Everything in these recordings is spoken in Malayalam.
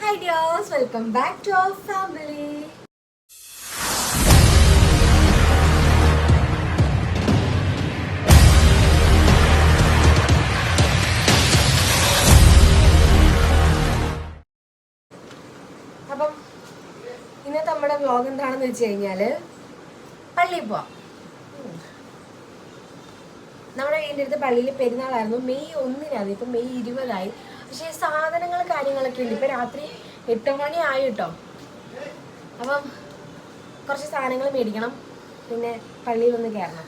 Hi dears, welcome back to our family. അപ്പം ഇന്നത്തെ നമ്മുടെ വ്ലോഗ് എന്താണെന്ന് വെച്ച് കഴിഞ്ഞാൽ പള്ളിയിൽ പോവാം. നമ്മുടെ വീടിൻ്റെ അടുത്ത് പള്ളിയിൽ പെരുന്നാളായിരുന്നു. മെയ് 1 ഇപ്പം മെയ് 20 പക്ഷേ സാധനങ്ങൾ കാര്യങ്ങളൊക്കെ ഉണ്ട്. ഇപ്പം രാത്രി 8 മണി ആയി കേട്ടോ. അപ്പം കുറച്ച് സാധനങ്ങൾ മേടിക്കണം, പിന്നെ പള്ളിയിലൊന്ന് കയറണം.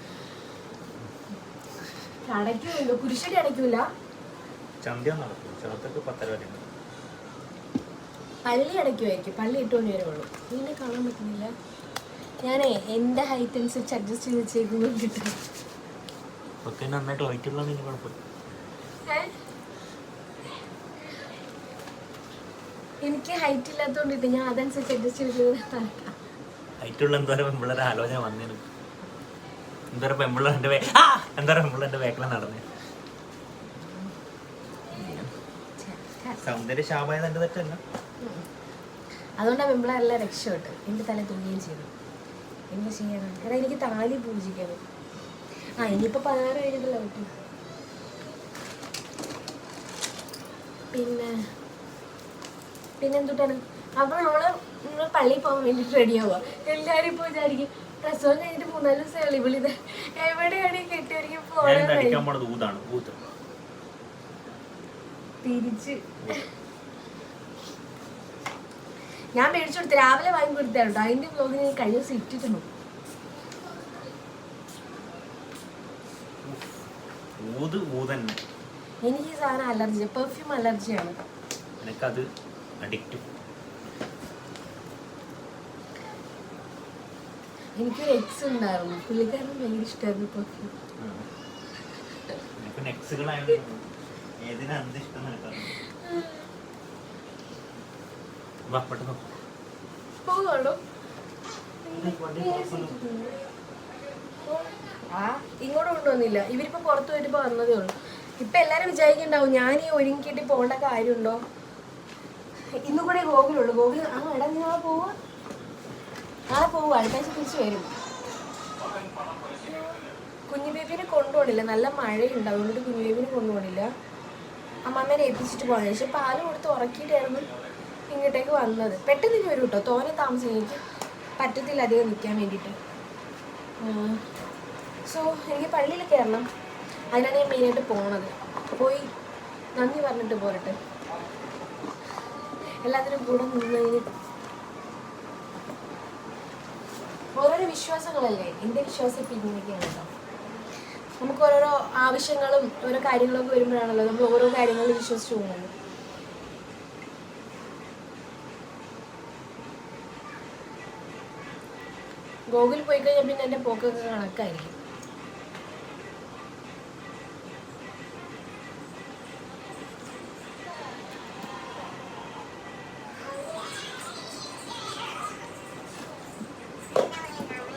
അടയ്ക്കുമല്ലോ, കുരിശടി അടയ്ക്കൂല, പള്ളി അടയ്ക്കുമായിരിക്കും. പള്ളി 8 മണി വരെ ഉള്ളൂ. ഇതിനെ കാണാൻ പറ്റുന്നില്ല. ഞാനേ എൻ്റെ ഹൈറ്റ് അനുസരിച്ച് അഡ്ജസ്റ്റ് ചെയ്ത് വെച്ചേക്കുന്നു കിട്ടും. എനിക്ക് ഹൈറ്റ് ഇല്ലാത്തോണ്ടിട്ട് ഞാൻ അതനുസരിച്ച് അഡ്ജസ്റ്റ് ചെയ്ത് ഹൈറ്റുള്ള എന്തോരം പെമ്പിള്ളേരെ ആലോചന വന്നേനും എന്തോരം പെമ്പിള്ളേരുടെ വേക്കല നടന്നേ. സൗന്ദര്യ ശാപായത് എന്റെ തെറ്റല്ല. അതുകൊണ്ടാണ് പെമ്പിള്ളേരെല്ലാം രക്ഷപ്പെട്ട് എൻ്റെ തല തുണിയും ചെയ്തു. എന്താ ചെയ്യണം? എടാ എനിക്ക് താലി പൂജിക്കണം. ഇനിയിപ്പോൾ 16 കഴിഞ്ഞിട്ടല്ല പറ്റും. പിന്നെന്തുട്ടാണ് അപ്പോൾ നമ്മൾ പള്ളിയിൽ പോകാൻ വേണ്ടിയിട്ട് റെഡി ആവുക. എല്ലാവരും ഇപ്പോൾ വിചാരിക്കും പ്രസവം കഴിഞ്ഞിട്ട് 3-4 ദിവസം വിളിത് എവിടെയാണ് കെട്ടിയൊരിക്കും തിരിച്ച് ഞാൻ മേടിച്ചു കൊടുത്തു. രാവിലെ വാങ്ങി കൊടുത്തായിരുന്നു കേട്ടോ. അതിൻ്റെ ബ്ലോഗിന് ഞാൻ കഴിഞ്ഞ ദിവസം ഇട്ടിട്ടുണ്ടോ. എനിക്ക് ഈ സാധനം അലർജി, പെർഫ്യൂം അലർജിയാണ്. എനിക്കൊരു എക്സ് ഉണ്ടായിരുന്നു, പുള്ളിക്കാരന് ഭയങ്കര ഇഷ്ടമായിരുന്നു പെർഫ്യൂം. പോകണോ? ഇങ്ങോട്ട് കൊണ്ടുവന്നില്ല. ഇവരിപ്പോ പുറത്തു പോയിട്ട് വന്നതേ ഉള്ളൂ. ഇപ്പൊ എല്ലാരും വിചാരിക്കണ്ടാവും ഞാൻ ഈ ഒരുങ്ങിക്കിട്ടി പോകേണ്ട കാര്യമുണ്ടോ. ഇന്നും കൂടെ ഗോകുലുള്ളൂ. ഗോകുൽ എടാ നീ നാളെ പോവുക, അടുത്ത ആഴ്ച തിരിച്ചു വരും. കുഞ്ഞു ബേബിനെ കൊണ്ടുപോകണില്ല, നല്ല മഴയുണ്ട്, അതുകൊണ്ട് കുഞ്ഞു ബേബിനെ കൊണ്ടുപോകണില്ല. അമ്മമ്മേനെ ഏൽപ്പിച്ചിട്ട് പോകാൻ. പക്ഷെ പാല് കൊടുത്ത് ഉറക്കിയിട്ടായിരുന്നു ഇങ്ങോട്ടേക്ക് വന്നത്. പെട്ടെന്ന് ഇനി വരും കേട്ടോ. തോനെ താമസം എനിക്ക് പറ്റത്തില്ല അധികം നിൽക്കാൻ വേണ്ടിയിട്ട്. സോ എനിക്ക് പള്ളിയിൽ കയറണം. അതിനാണ് ഞാൻ മെയിനായിട്ട് പോണത്. പോയി നന്ദി പറഞ്ഞിട്ട് പോരട്ടെ. എല്ലാത്തിനും കൂടെ നിന്ന് ഓരോരോ വിശ്വാസങ്ങളല്ലേ. എൻ്റെ വിശ്വാസം ഇപ്പം ഇങ്ങനെയൊക്കെയാണ് കേട്ടോ. നമുക്ക് ഓരോരോ ആവശ്യങ്ങളും ഓരോ കാര്യങ്ങളൊക്കെ വരുമ്പോഴാണല്ലോ നമ്മൾ ഓരോ കാര്യങ്ങളിൽ വിശ്വസിച്ച് പോകുന്നത്. ഗോകുൽ പോയി കഴിഞ്ഞാൽ പിന്നെ എൻ്റെ പോക്കൊക്കെ കണക്കായിരിക്കും.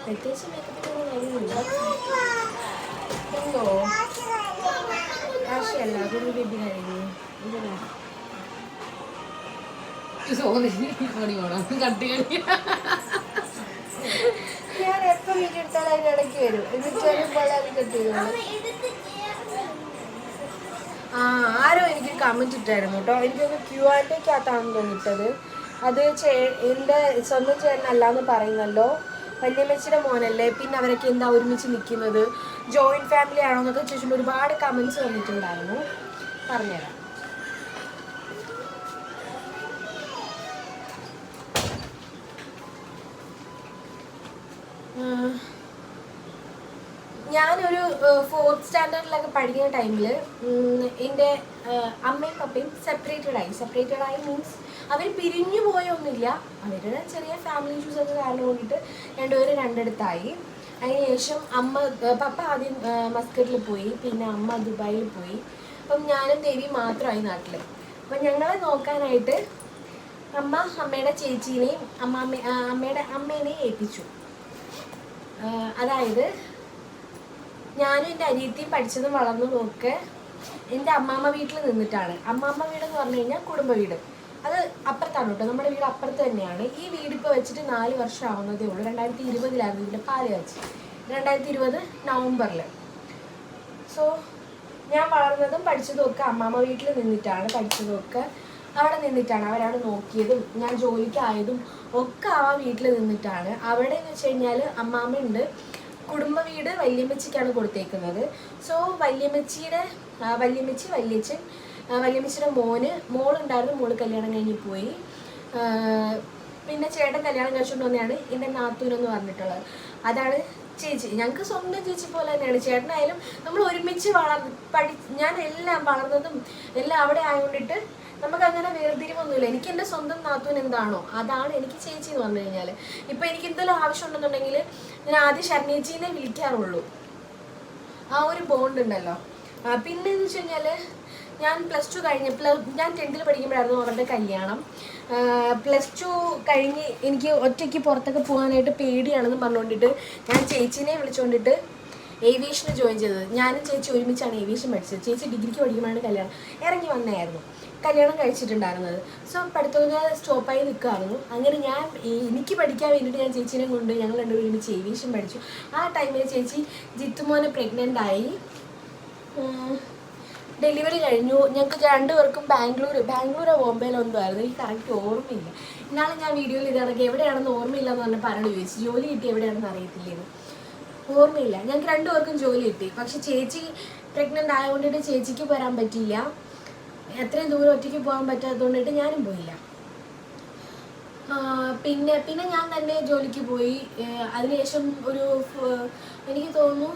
പ്രത്യേകിച്ച് മേക്കപ്പിനൊന്നും കഴിയുന്നില്ല. എന്തോ ആശയല്ല കുഞ്ഞു ബേബി കഴിഞ്ഞു. ഞാൻ എപ്പോൾ വീഡിയോ എടുത്താലും അതിന് ഇടയ്ക്ക് വരും. എന്നിട്ട് വരുമ്പോൾ അത് കെട്ടിയതാണ്. ആരോ എനിക്ക് കമൻറ്റ് ഇട്ടായിരുന്നു കേട്ടോ. എനിക്കൊന്ന് Q&Aക്കകത്താണെന്ന് തോന്നിട്ടത്. അത് എൻ്റെ സ്വന്തം ചേട്ടനല്ലാന്ന് പറയുന്നല്ലോ. വല്യമ്മച്ചിയുടെ മോനല്ലേ, പിന്നെ അവരൊക്കെ എന്താ ഒരുമിച്ച് നിൽക്കുന്നത്, ജോയിൻറ്റ് ഫാമിലി ആണോ എന്നൊക്കെ ചോദിച്ചുകൊണ്ട് ഒരുപാട് കമൻറ്റ്സ് വന്നിട്ടുണ്ടായിരുന്നു. പറഞ്ഞുതരാം. ഞാനൊരു 4th സ്റ്റാൻഡേർഡിലൊക്കെ പഠിക്കുന്ന ടൈമിൽ എൻ്റെ അമ്മയും പപ്പയും സെപ്പറേറ്റഡ് ആയി മീൻസ് അവർ പിരിഞ്ഞു പോയൊന്നുമില്ല. അവരുടെ ചെറിയ ഫാമിലി ഇഷ്യൂസ് ഒക്കെ കാരണം കൊണ്ടിട്ട് രണ്ടുപേരും രണ്ടിടത്തായി. അതിനുശേഷം പപ്പ ആദ്യം മസ്കറ്റിൽ പോയി, പിന്നെ അമ്മ ദുബായിൽ പോയി. അപ്പം ഞാനും ദേവി മാത്രമായി നാട്ടിൽ. അപ്പം ഞങ്ങളെ നോക്കാനായിട്ട് അമ്മയുടെ ചേച്ചീനെയും അമ്മയുടെ അമ്മേനെയും ഏൽപ്പിച്ചു. അതായത് ഞാനും എൻ്റെ അനിയത്തിയും പഠിച്ചതും വളർന്നതും ഒക്കെ എൻ്റെ അമ്മാമ്മ വീട്ടിൽ നിന്നിട്ടാണ്. അമ്മാമ്മ വീടെന്ന് പറഞ്ഞു കഴിഞ്ഞാൽ കുടുംബ വീട്. അത് അപ്പുറത്താണ് അടുത്താണ് കേട്ടോ, നമ്മുടെ വീട് അപ്പുറത്ത് തന്നെയാണ്. ഈ വീട് ഇപ്പോൾ വെച്ചിട്ട് 4 വർഷം ആവുന്നതേ ഉള്ളൂ. 2020 ഇതിൻ്റെ പാല് കാച്ചി, 2020 നവംബറിൽ. സോ ഞാൻ വളർന്നതും പഠിച്ചതും ഒക്കെ അമ്മാമ്മ വീട്ടിൽ നിന്നിട്ടാണ്, പഠിച്ചതും ഒക്കെ അവിടെ നിന്നിട്ടാണ്. അവരാണ് നോക്കിയതും ഞാൻ ജോലിക്കായതും ഒക്കെ ആ വീട്ടിൽ നിന്നിട്ടാണ്. അവിടെ എന്ന് വെച്ച് കഴിഞ്ഞാൽ അമ്മാമ്മയുണ്ട്, കുടുംബ വീട് വല്യമ്മച്ചിക്കാണ് കൊടുത്തേക്കുന്നത്. സോ വല്യമ്മച്ചിയുടെ വല്യമ്മച്ചിയുടെ മോളുണ്ടായിരുന്നു, മോള് കല്യാണം കഴിഞ്ഞ് പോയി. പിന്നെ ചേട്ടൻ കല്യാണം കഴിച്ചുകൊണ്ട് വന്നെയാണ് എൻ്റെ നാത്തൂനെന്ന് പറഞ്ഞിട്ടുള്ളത്. അതാണ് ചേച്ചി, ഞങ്ങൾക്ക് സ്വന്തം ചേച്ചി പോലെ തന്നെയാണ്. ചേട്ടനായാലും നമ്മൾ ഒരുമിച്ച് ഞാൻ എല്ലാം വളർന്നതും എല്ലാം അവിടെ ആയതുകൊണ്ടിട്ട് നമുക്കങ്ങനെ വേർതിരിവൊന്നുമില്ല. എനിക്ക് എൻ്റെ സ്വന്തം നാത്തൂൻ എന്താണോ അതാണ് എനിക്ക് ചേച്ചി എന്ന് പറഞ്ഞു കഴിഞ്ഞാൽ. ഇപ്പം എനിക്ക് എന്തെങ്കിലും ആവശ്യം ഉണ്ടെന്നുണ്ടെങ്കിൽ ഞാൻ ആദ്യം ശരണേച്ചീനെ വിളിക്കാറുള്ളൂ. ആ ഒരു ബോണ്ട് ഉണ്ടല്ലോ. പിന്നെ എന്ന് വെച്ച് കഴിഞ്ഞാൽ ഞാൻ +2 ഞാൻ 10th പഠിക്കുമ്പോഴായിരുന്നു അവരുടെ കല്യാണം. +2 കഴിഞ്ഞ് എനിക്ക് ഒറ്റയ്ക്ക് പുറത്തൊക്കെ പോകാനായിട്ട് പേടിയാണെന്ന് പറഞ്ഞുകൊണ്ടിട്ട് ഞാൻ ചേച്ചീനെ വിളിച്ചുകൊണ്ടിട്ട് ഏവിയേഷന് ജോയിൻ ചെയ്തത്. ഞാനും ചേച്ചി ഒരുമിച്ചാണ് ഏവിയേഷൻ പഠിച്ചത്. ചേച്ചി ഡിഗ്രിക്ക് പഠിക്കുമ്പോഴാണ് കല്യാണം ഇറങ്ങി വന്നായിരുന്നു, കല്യാണം കഴിച്ചിട്ടുണ്ടായിരുന്നത്. സോ പഠിത്തമൊക്കെ സ്റ്റോപ്പായി നിൽക്കുമായിരുന്നു. അങ്ങനെ എനിക്ക് പഠിക്കാൻ വേണ്ടിയിട്ട് ഞാൻ ചേച്ചീനെ കൊണ്ട് ഞങ്ങൾ രണ്ടുപേരും ഒരുമിച്ച് ഏവിയേഷൻ പഠിച്ചു. ആ ടൈമിൽ ചേച്ചി ജിത്തുമോനെ പ്രഗ്നൻ്റ് ആയി. ഡെലിവറി കഴിഞ്ഞു. ഞങ്ങൾക്ക് 2 പേർക്കും ബാംഗ്ലൂരോ ബോംബെയിലോ എന്തോ ആയിരുന്നു, എനിക്ക് കറക്റ്റ് ഓർമ്മയില്ല. ഇന്നാളെ ഞാൻ വീഡിയോയിൽ ഇതാണെങ്കിൽ എവിടെയാണെന്ന് ഓർമ്മയില്ല എന്ന് പറഞ്ഞപ്പോൾ ആരോട് ചോദിച്ചു, ജോലി കിട്ടി എവിടെയാണെന്ന് അറിയത്തില്ലേന്ന്. ഓർമ്മയില്ല. ഞങ്ങൾക്ക് 2 പേർക്കും ജോലി കിട്ടി. പക്ഷെ ചേച്ചി പ്രഗ്നൻ്റ് ആയതുകൊണ്ടിട്ട് ചേച്ചിക്ക് വരാൻ പറ്റിയില്ല. എത്രയും ദൂരം ഒറ്റയ്ക്ക് പോകാൻ പറ്റാത്തതുകൊണ്ടിട്ട് ഞാനും പോയില്ല. പിന്നെ ഞാൻ തന്നെ ജോലിക്ക് പോയി. അതിനുശേഷം എനിക്ക് തോന്നുന്നു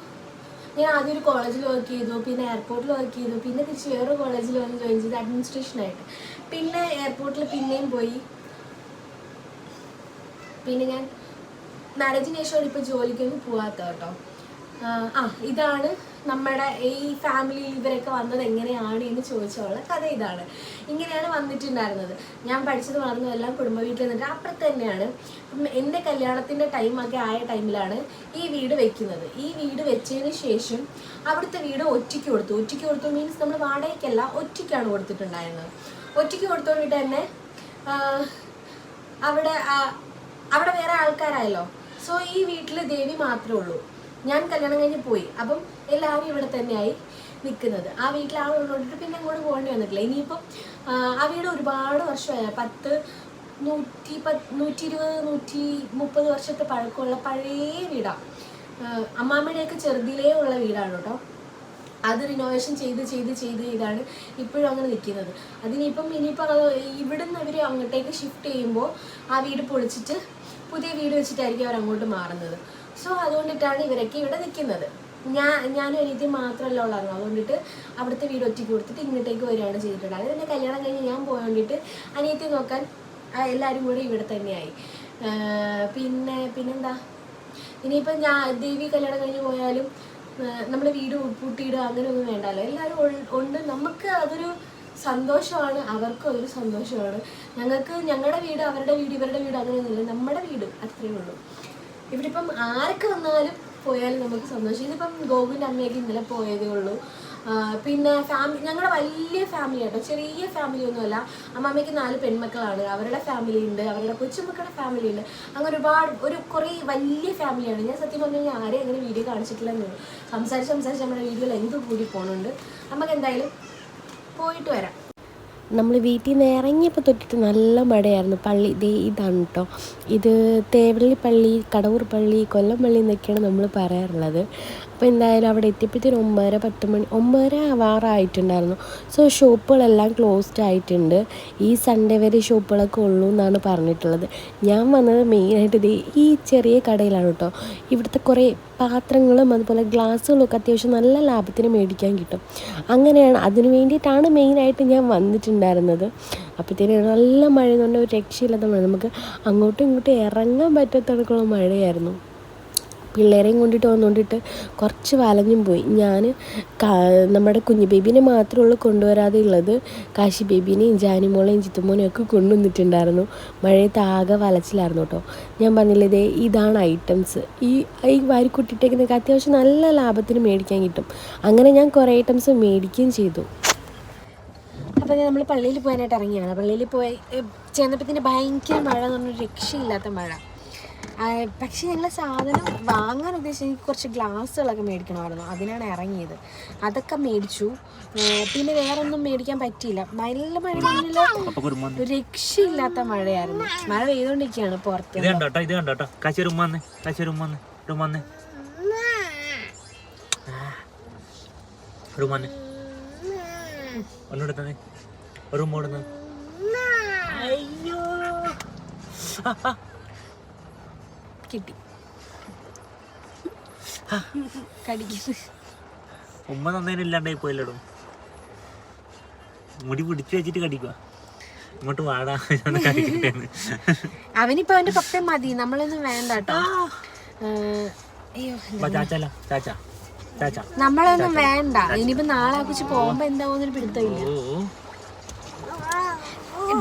ഞാൻ ആദ്യം ഒരു കോളേജിൽ വർക്ക് ചെയ്തു, പിന്നെ എയർപോർട്ടിൽ വർക്ക് ചെയ്തു, പിന്നെ തിരിച്ച് വേറെ കോളേജിൽ വന്ന് ജോയിൻ ചെയ്തു അഡ്മിനിസ്ട്രേഷനായിട്ട്. പിന്നെ എയർപോർട്ടിൽ പിന്നെയും പോയി. പിന്നെ ഞാൻ മാരേജിന് ശേഷമാണ് ഇപ്പോൾ ജോലിക്കൊന്നും പോകാത്ത കേട്ടോ. ഇതാണ് നമ്മുടെ ഈ ഫാമിലിയിൽ ഇവരൊക്കെ വന്നത് എങ്ങനെയാണ് എന്ന് ചോദിച്ചുള്ള കഥ. ഇതാണ്, ഇങ്ങനെയാണ് വന്നിട്ടുണ്ടായിരുന്നത്. ഞാൻ പഠിച്ചത് വളർന്നതെല്ലാം കുടുംബ വീട്ടിൽ നിന്നിട്ട് അപ്പുറത്ത് തന്നെയാണ്. എൻ്റെ കല്യാണത്തിൻ്റെ ടൈമൊക്കെ ആയ ടൈമിലാണ് ഈ വീട് വെക്കുന്നത്. ഈ വീട് വെച്ചതിന് ശേഷം അവിടുത്തെ വീട് ഒറ്റയ്ക്ക് കൊടുത്തു മീൻസ് നമ്മൾ വാടകയ്ക്കല്ല, ഒറ്റയ്ക്കാണ് കൊടുത്തിട്ടുണ്ടായിരുന്നത്. ഒറ്റയ്ക്ക് കൊടുത്തുകൊണ്ടിട്ട് തന്നെ അവിടെ വേറെ ആൾക്കാരായല്ലോ. സോ ഈ വീട്ടിൽ ദേവി മാത്രമേ ഉള്ളൂ. ഞാൻ കല്യാണം കഴിഞ്ഞ് പോയി. അപ്പം എല്ലാവരും ഇവിടെ തന്നെയായി നിൽക്കുന്നത്. ആ വീട്ടിൽ ആളുള്ളോണ്ടിട്ട് പിന്നെ അങ്ങോട്ട് പോകേണ്ടി വന്നിട്ടില്ല. ഇനിയിപ്പം ആ വീട് ഒരുപാട് വർഷമായി, 120-130 വർഷത്തെ പഴക്കമുള്ള പഴയ വീടാണ്. അമ്മാമ്മയുടെയൊക്കെ ചെറുതിലേ ഉള്ള വീടാണ് കേട്ടോ. അത് റിനോവേഷൻ ചെയ്താണ് ഇപ്പോഴും അങ്ങനെ നിൽക്കുന്നത്. ഇനിയിപ്പം ഇവിടുന്ന് അവർ അങ്ങോട്ടേക്ക് ഷിഫ്റ്റ് ചെയ്യുമ്പോൾ ആ വീട് പൊളിച്ചിട്ട് പുതിയ വീട് വെച്ചിട്ടായിരിക്കും അവർ അങ്ങോട്ട് മാറുന്നത്. സോ അതുകൊണ്ടിട്ടാണ് ഇവരൊക്കെ ഇവിടെ നിൽക്കുന്നത്. ഞാനും അനിയത്തിയും മാത്രമല്ല ഉള്ളായിരുന്നു. അതുകൊണ്ടിട്ട് അവിടുത്തെ വീട് ഒറ്റയ്ക്ക് കൊടുത്തിട്ട് ഇങ്ങോട്ടേക്ക് വരികയാണ് ചെയ്തിട്ടുണ്ടായത്. എൻ്റെ കല്യാണം കഴിഞ്ഞ് ഞാൻ പോയോണ്ടിട്ട് അനിയത്തിയെ നോക്കാൻ എല്ലാവരും കൂടി ഇവിടെ തന്നെയായി. പിന്നെന്താ, ഇനിയിപ്പം ദേവി കല്യാണം കഴിഞ്ഞ് പോയാലും നമ്മൾ വീട് പൂട്ടിയിടുക അങ്ങനെയൊന്നും വേണ്ടല്ലോ. എല്ലാവരും ഉണ്ട്. നമുക്ക് അതൊരു സന്തോഷമാണ്, അവർക്കും അതൊരു സന്തോഷമാണ്. ഞങ്ങൾക്ക് ഞങ്ങളുടെ വീട് അവരുടെ വീട് ഇവരുടെ വീട് അങ്ങനെയൊന്നുമില്ല, നമ്മുടെ വീട് അത്രയേ ഉള്ളൂ. ഇവിടെ ഇപ്പം ആരൊക്കെ വന്നാലും പോയാലും നമുക്ക് സന്തോഷം. ഇതിപ്പം ഗോകുവിൻ്റെ അമ്മയൊക്കെ ഇന്നലെ പോയതേ ഉള്ളൂ. പിന്നെ ഞങ്ങളുടെ വലിയ ഫാമിലി കേട്ടോ, ചെറിയ ഫാമിലി ഒന്നുമല്ല. അമ്മാമ്മയ്ക്ക് 4 പെൺമക്കളാണ്, അവരുടെ ഫാമിലി ഉണ്ട്, അവരുടെ കൊച്ചുമക്കളുടെ ഫാമിലി ഉണ്ട്. അങ്ങനെ കുറേ വലിയ ഫാമിലിയാണ്. ഞാൻ സത്യം പറഞ്ഞു കഴിഞ്ഞാൽ ആരെയും അങ്ങനെ വീഡിയോ കാണിച്ചിട്ടില്ലെന്ന് സംസാരിച്ച് നമ്മുടെ വീഡിയോയിൽ എന്ത് കൂടി പോകുന്നുണ്ട്. നമുക്ക് എന്തായാലും പോയിട്ട് വരാം. നമ്മൾ വീട്ടിൽ നിന്ന് ഇറങ്ങിയപ്പോൾ തൊട്ടിട്ട് നല്ല മഴയായിരുന്നു. പള്ളി ഇതാണ് കേട്ടോ, ഇത് തേവള്ളി പള്ളി, കടവൂർ പള്ളി, കൊല്ലം പള്ളി എന്നൊക്കെയാണ് നമ്മൾ പറയാറുള്ളത്. അപ്പോൾ എന്തായാലും അവിടെ എത്തിയപ്പോഴത്തേനും 9-10 മണി 9 ആവാറായിട്ടുണ്ടായിരുന്നു. സോ ഷോപ്പുകളെല്ലാം ക്ലോസ്ഡ് ആയിട്ടുണ്ട്. ഈ സൺഡേ വരെ ഷോപ്പുകളൊക്കെ ഉള്ളൂ എന്നാണ് പറഞ്ഞിട്ടുള്ളത്. ഞാൻ വന്നത് മെയിനായിട്ട് ഈ ചെറിയ കടയിലാണ് കേട്ടോ. ഇവിടുത്തെ കുറേ പാത്രങ്ങളും അതുപോലെ ഗ്ലാസ്സുകളൊക്കെ അത്യാവശ്യം നല്ല ലാഭത്തിന് മേടിക്കാൻ കിട്ടും. അങ്ങനെയാണ്, അതിന് വേണ്ടിയിട്ടാണ് മെയിനായിട്ട് ഞാൻ വന്നിട്ടുണ്ടായിരുന്നത്. അപ്പോഴത്തേനും നല്ല മഴ എന്നുകൊണ്ട് ഒരു രക്ഷയില്ലാത്ത മഴ, നമുക്ക് അങ്ങോട്ടും ഇങ്ങോട്ടും ഇറങ്ങാൻ പറ്റാത്തടക്കുള്ള മഴയായിരുന്നു. പിള്ളേരെയും കൊണ്ടിട്ട് വന്നുകൊണ്ടിട്ട് കുറച്ച് വലഞ്ഞും പോയി. ഞാൻ നമ്മുടെ കുഞ്ഞു ബേബീനെ മാത്രമേ ഉള്ളൂ കൊണ്ടുവരാതെ ഉള്ളത്. കാശി ബേബീനെയും ജാനിമോളെയും ജിത്തുമോനെയും ഒക്കെ കൊണ്ടുവന്നിട്ടുണ്ടായിരുന്നു. മഴയത്ത് ആകെ വലച്ചിലായിരുന്നു കേട്ടോ. ഞാൻ പറഞ്ഞില്ലേ, ഇതാണ് ഐറ്റംസ്. ഈ വാരിക്കൂട്ടിയിട്ടേക്കുന്നൊക്കെ അത്യാവശ്യം നല്ല ലാഭത്തിന് മേടിക്കാൻ കിട്ടും. അങ്ങനെ ഞാൻ കുറേ ഐറ്റംസ് മേടിക്കുകയും ചെയ്തു. അപ്പോൾ നമ്മൾ പള്ളിയിൽ പോകാനായിട്ട് ഇറങ്ങിയാണ്. പള്ളിയിൽ പോയി ചെന്നപ്പത്തിന് ഭയങ്കര മഴ എന്ന് പറഞ്ഞൊരു രക്ഷയില്ലാത്ത മഴ. പക്ഷേ ഞങ്ങൾ സാധനം വാങ്ങാൻ ഉദ്ദേശിച്ച് എനിക്ക് കുറച്ച് ഗ്ലാസ്സുകളൊക്കെ മേടിക്കണമായിരുന്നു. അതിനാണ് ഇറങ്ങിയത്. അതൊക്കെ മേടിച്ചു. പിന്നെ വേറെ ഒന്നും മേടിക്കാൻ പറ്റിയില്ല. നല്ല മഴയില്ല, ഒരു രക്ഷയില്ലാത്ത മഴയായിരുന്നു. മഴ പെയ്തുകൊണ്ടിരിക്കുകയാണ് പുറത്ത്. അയ്യോ കിട്ടി കടിക്കുന്നത്. ഉമ്മ നന്നേരം ഇല്ലാണ്ടായി പോയല്ലോ. മുടി പിടിച്ചു വെച്ചിട്ട് കടിക്കുക. ഇങ്ങോട്ട് വാടാ കടിക്കട്ടെ. അവനിപ്പോ അവന്റെ പപ്പയും മതി, നമ്മളൊന്നും വേണ്ട കേട്ടോ. നമ്മളൊന്നും വേണ്ട. ഇനിയിപ്പോ നാളെ കുറിച്ച് പോകുമ്പോ എന്താവുന്നൊരു പിടുത്തമില്ല.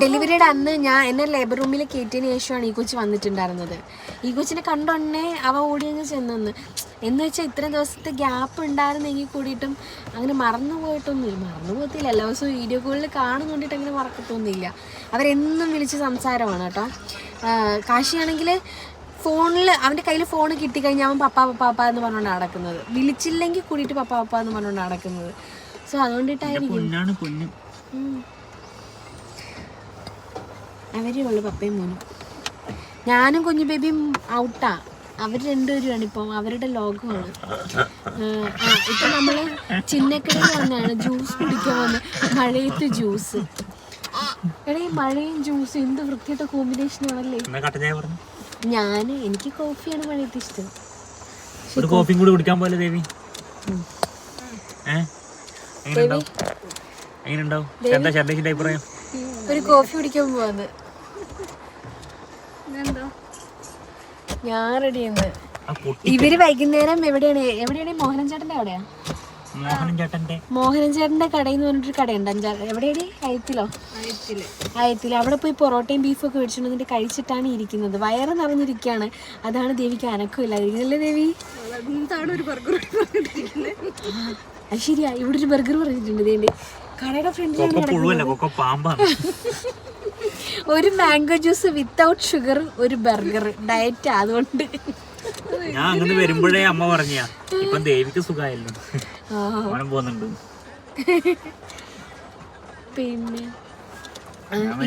ഡെലിവറിയുടെ അന്ന് എന്നെ ലേബർ റൂമിൽ കയറ്റിയതിന് ശേഷമാണ് ഈ കൊച്ച് വന്നിട്ടുണ്ടായിരുന്നത്. ഈ കൊച്ചിനെ കണ്ടോണ്ടേ അവ ഓടിയങ്ങ് ചെന്നെന്ന്. എന്ന് വെച്ചാൽ ഇത്രയും ദിവസത്തെ ഗ്യാപ്പ് ഉണ്ടായിരുന്നെങ്കിൽ കൂടിയിട്ടും അങ്ങനെ മറന്നു പോകത്തില്ല. എല്ലാ ദിവസവും വീഡിയോ കോളിൽ കാണുന്നുണ്ടിട്ട് അങ്ങനെ മറക്കത്തൊന്നുമില്ല. അവരെന്നും വിളിച്ച് സംസാരമാണ് കേട്ടോ. കാശിയാണെങ്കിൽ ഫോണിൽ അവൻ്റെ കയ്യിൽ ഫോൺ കിട്ടിക്കഴിഞ്ഞാൽ അവൻ പപ്പ എന്ന് പറഞ്ഞുകൊണ്ട് നടക്കുന്നത്. വിളിച്ചില്ലെങ്കിൽ കൂടിയിട്ട് പപ്പ എന്ന് പറഞ്ഞുകൊണ്ട് നടക്കുന്നത്. സോ അതുകൊണ്ടിട്ടായിരിക്കും അവരേ ഉള്ളു പപ്പയും മോനും. ഞാനും കുഞ്ഞു ബേബിയും ഔട്ടാ. അവർ രണ്ടുപേരുമാണ് ഇപ്പം അവരുടെ ലോകമാണ്. ഇപ്പം നമ്മൾ ചിന്നക്കടയിൽ വന്നാണ് ജ്യൂസ് കുടിക്കാൻ വന്ന്. മഴയത്ത് ജ്യൂസ്. എടേ മഴയും ജ്യൂസും എന്ത് വൃത്തിയായിട്ട കോമ്പിനേഷൻ ആണല്ലേ. എനിക്ക് കോഫിയാണ് മഴയത്ത് ഇഷ്ടം. ഒരു കോഫിയും കൂടി കുടിക്കാൻ പോലെ ദേവി. ഒരു കോഫി കുടിക്കാൻ പോവാന്ന്. ഞാൻ റെഡിയാണ്. ഇവര് വൈകുന്നേരം എവിടെയാണ് മോഹനൻ ചേട്ടന്റെ അവിടെയാ? മോഹനൻ ചേട്ടന്റെ കടയിൽ നിന്ന് പറഞ്ഞിട്ടൊരു കടയുണ്ട്. എവിടെയാണ്? അയത്തിൽ അവിടെ പോയി പൊറോട്ടയും ബീഫും ഒക്കെ മേടിച്ചിട്ട് കഴിച്ചിട്ടാണ് ഇരിക്കുന്നത്. വയറ് നിറഞ്ഞിരിക്കുകയാണ്. അതാണ് ദേവിക്ക് അനക്കമില്ലാതിരിക്കുന്നല്ലേ ദേവി? അത് ശരിയാ. ഇവിടെ ഒരു ബർഗർ പറഞ്ഞിട്ടുണ്ട് ദേവി കടയുടെ ഫ്രണ്ടിലാണ്. ഒരു മാംഗോ ജ്യൂസ് വിത്തൗട്ട് ഷുഗർ, ഒരു ബർഗർ ഡയറ്റ്. അതുകൊണ്ട് ഞാൻ അങ്ങനെ വരുമ്പോഴേ അമ്മ പറഞ്ഞ ഇപ്പം ദേവിക്ക് സുഖമായല്ലോ. പോകുന്നുണ്ട്. പിന്നെ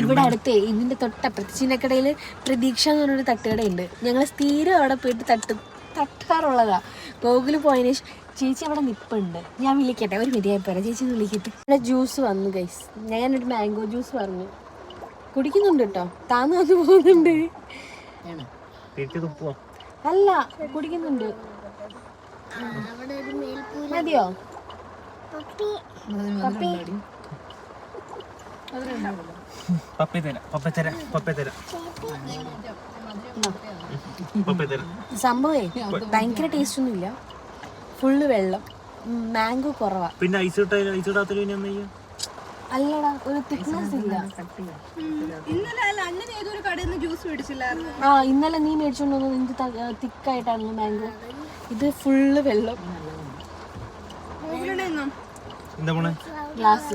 ഇവിടെ അടുത്ത് ഇതിന്റെ തൊട്ടപ്പുറത്ത് ചിന്നക്കടയിൽ പ്രതീക്ഷ എന്ന് പറഞ്ഞൊരു തട്ടുകടയുണ്ട്. ഞങ്ങൾ സ്ഥിരം അവിടെ പോയിട്ട് തട്ടാറുള്ളതാ. ഗോകുല് പോയതിന് ശേഷം ചേച്ചി അവിടെ നിപ്പുണ്ട്. ഞാൻ വിളിക്കട്ടെ, ഒരു മിനിറ്റ് പറയാം. ചേച്ചി വിളിക്കട്ടെ. ഇവിടെ ജ്യൂസ് വന്നു ഗൈസ്. ഞാനൊരു മാംഗോ ജ്യൂസ് പറഞ്ഞു കുടിക്കുന്നുണ്ട് കേട്ടോ. താന്ന് വന്ന് പോകുന്നുണ്ട്. അല്ല കുടിക്കുന്നുണ്ട്. മതിയോ? സംഭവേ ഭയങ്കര ടേസ്റ്റ് ഒന്നുമില്ല. ഫുള്ള് വെള്ളം, മാംഗോ കുറവാ. പിന്നെ അല്ലടാ ഒരു തിക്നെസ് ഇല്ല. ഇന്നലെ നീ മേടിച്ചോണ്ട് വന്നത് നിനക്ക് തിക്കായിട്ടായിരുന്നു മാംഗോ. ഇത് ഫുള്ള് വെള്ളം. ഗ്ലാസ്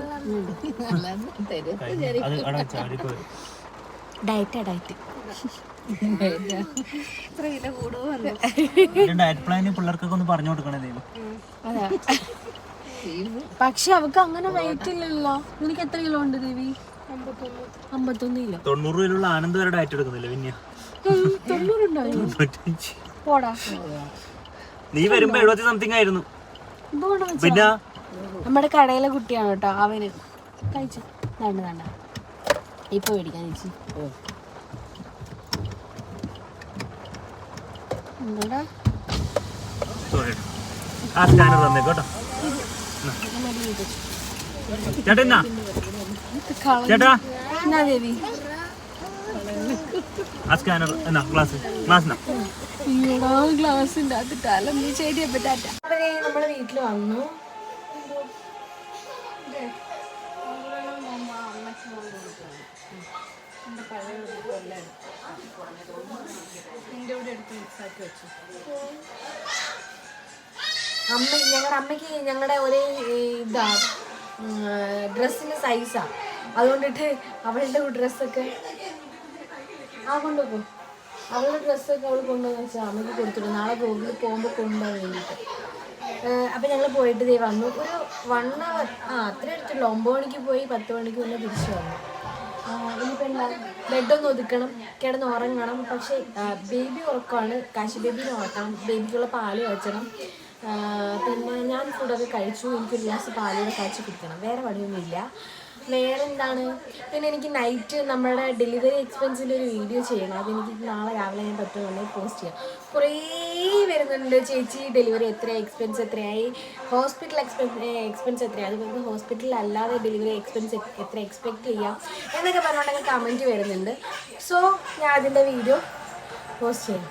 ഡയറ്റ് പിള്ളേർക്കൊക്കെ ഒന്ന് പറഞ്ഞു കൊടുക്കണേ. അതാ. പക്ഷെ അവക്ക് അങ്ങനെ വെയിറ്റ് ഇല്ലല്ലോ. നിനക്ക് എത്ര കിലോ ഉണ്ട് ദേവി? 51 കിലോ. 90 കിലുള്ള ആനന്ദ് വരെ ഡയറ്റ് എടുക്കുന്നില്ല. പിന്നെ 90 ഉണ്ടാവും. പോടാ. നീ വരുമ്പോ 70 സംതിങ് ആയിരുന്നു. പിന്നെ നമ്മുടെ കടയിലെ കുട്ടിയാണ് കേട്ടോ. അവന് കഴിച്ചു വേണ്ട ഇപ്പൊ മേടിക്കാൻ ചേച്ചി. എന്താടാ ആ സ്കാനർ തന്നേക്കോ കേട്ടോ. ചേട്ടാ ചേട്ടാ ദേവി ആ സ്കാനർ എന്നാ ഗ്ലാസിന്റെ അകത്തിട്ടാലും നീ ശരിയെ പറ്റാറ്റ. നമ്മളെ വീട്ടിൽ വന്നു. ഞങ്ങളുടെ അമ്മയ്ക്ക് ഞങ്ങളുടെ ഒരേ ഇതാ ഡ്രസ്സിന്റെ സൈസാ. അതുകൊണ്ടിട്ട് അവളുടെ ഡ്രസ്സൊക്കെ കൊണ്ടുപോകും. അവളുടെ ഡ്രസ്സൊക്കെ അവൾ കൊണ്ടുവന്ന് വെച്ചാൽ അമ്മയ്ക്ക് കൊടുത്തിട്ട് നാളെ ഗൂഗിളിൽ പോകുമ്പോൾ കൊണ്ടുപോകാൻ വേണ്ടിയിട്ട്. അപ്പം ഞങ്ങൾ പോയിട്ട് വന്നു. ഒരു 1 hour അത്ര എടുത്തുള്ളൂ. 9 മണിക്ക് പോയി 10 മണിക്ക് മുന്നേ തിരിച്ചു വന്നു. ഇനിയിപ്പോൾ എന്താ ബെഡൊന്ന് ഒതുക്കണം, കിടന്ന് ഉറങ്ങണം. പക്ഷേ ബേബി ഉറക്കമാണ്. കാശി ബേബിനെ ഉറക്കണം, ബേബിക്കുള്ള പാല് വെച്ചണം. പിന്നെ ഞാൻ ഫുഡൊക്കെ കഴിച്ചു. എനിക്കൊരു ഗ്ലാസ് പാലൂടെ കാച്ചി കുടിക്കണം. വേറെ പണിയൊന്നുമില്ല. വേറെ എന്താണ് പിന്നെ എനിക്ക് നൈറ്റ് നമ്മുടെ ഡെലിവറി എക്സ്പെൻസിൻ്റെ ഒരു വീഡിയോ ചെയ്യണം. അതെനിക്ക് നാളെ രാവിലെ ഞാൻ പറ്റുന്നുണ്ടെങ്കിൽ പോസ്റ്റ് ചെയ്യാം. കുറേ വരുന്നുണ്ട്, ചേച്ചി ഡെലിവറി എക്സ്പെൻസ് എത്രയായി, ഹോസ്പിറ്റൽ എക്സ്പെൻസ് എത്രയായി, അതുപോലെ ഹോസ്പിറ്റലിൽ അല്ലാതെ ഡെലിവറി എക്സ്പെൻസ് എത്ര എക്സ്പെക്റ്റ് ചെയ്യാം എന്നൊക്കെ പറഞ്ഞുകൊണ്ടൊക്കെ കമൻറ്റ് വരുന്നുണ്ട്. സോ ഞാൻ അതിൻ്റെ വീഡിയോ പോസ്റ്റ് ചെയ്യാം.